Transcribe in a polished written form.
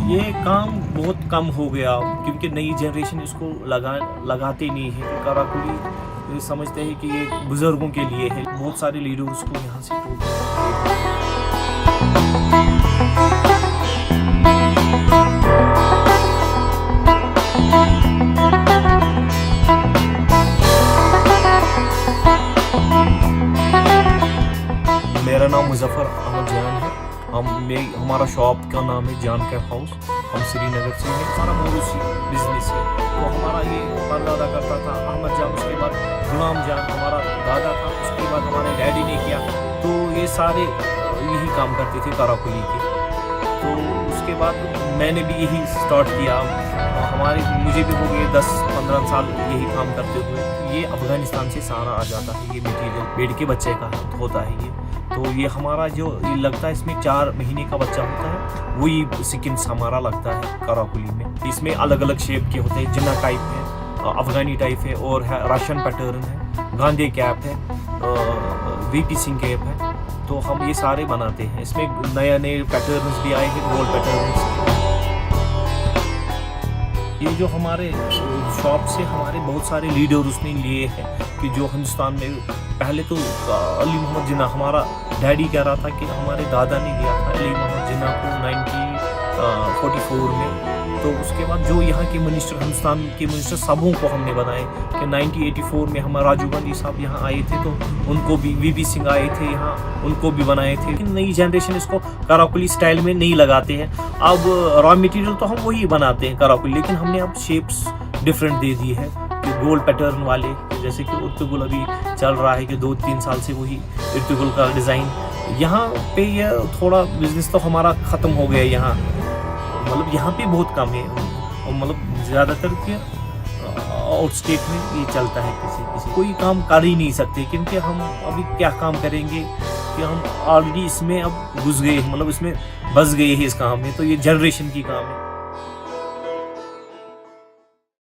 ये काम बहुत कम हो गया क्योंकि नई जनरेशन इसको लगाते नहीं है। तो कराकुली समझते हैं कि ये बुजुर्गों के लिए है। बहुत सारे लीडर उसको यहाँ से मेरा नाम मुजफ्फर अहमद जान है। हमारा शॉप का नाम है जान कैफ हाउस। हम श्रीनगर से हैं। हमारा मवेशी बिजनेस है। तो हमारा ये परदादा करता था अहमद जान, उसके बाद गुलाम जान हमारा दादा था, उसके बाद हमारे डैडी ने किया। तो ये सारे यही काम करते थे कराकुली के। तो उसके बाद मैंने भी यही स्टार्ट किया। मुझे भी हो गए 10-15 साल यही काम करते हुए। ये अफ़गानिस्तान से सारा आ जाता है। ये मटेरियल पेड़ के बच्चे का होता है ये। तो ये हमारा जो ये लगता है, इसमें 4 महीने का बच्चा होता है, वही सिक्किम्स हमारा लगता है कराकुली में। इसमें अलग अलग शेप के होते हैं। जिन्ना टाइप है, अफगानी टाइप है, और है रशियन पैटर्न है, गांधी कैप है, वीपी सिंह कैप है। तो हम ये सारे बनाते हैं। इसमें नए नए पैटर्न्स भी आए हैं, गोल्ड पैटर्न्स। ये जो हमारे शॉप से हमारे बहुत सारे लीडर उसने लिए हैं कि जो हिंदुस्तान में पहले तो अली मोहम्मद जिन्ना हमारा डैडी कह रहा था कि हमारे दादा ने लिया था अली मोहम्मद जिन्ना को 1944 में। तो उसके बाद जो यहाँ के मिनिस्टर, हिंदुस्तान के मिनिस्टर, सबों को हमने बनाए कि 1984 में हम राजीव गांधी साहब यहाँ आए थे, तो उनको भी वीपी सिंह आए थे यहाँ, उनको भी बनाए थे। लेकिन नई जनरेशन इसको कराकुली स्टाइल में नहीं लगाते हैं। अब रॉ मटेरियल तो हम वही बनाते हैं कराकुली, लेकिन हमने अब शेप्स डिफरेंट दे दी है कि गोल्ड पैटर्न वाले, जैसे कि इर्तुगरुल अभी चल रहा है कि 2-3 साल से वही इर्तुगरुल का डिज़ाइन। यहाँ पे ये थोड़ा बिजनेस तो हमारा ख़त्म हो गया यहाँ, मतलब यहाँ पे बहुत कम है। मतलब ज़्यादातर के आउट स्टेट में ये चलता है। किसी कोई काम कर ही नहीं सकते क्योंकि हम अभी क्या काम करेंगे कि हम ऑलरेडी इसमें अब घुस गए, मतलब इसमें बस गए हैं इस काम में। तो ये जनरेशन की काम है।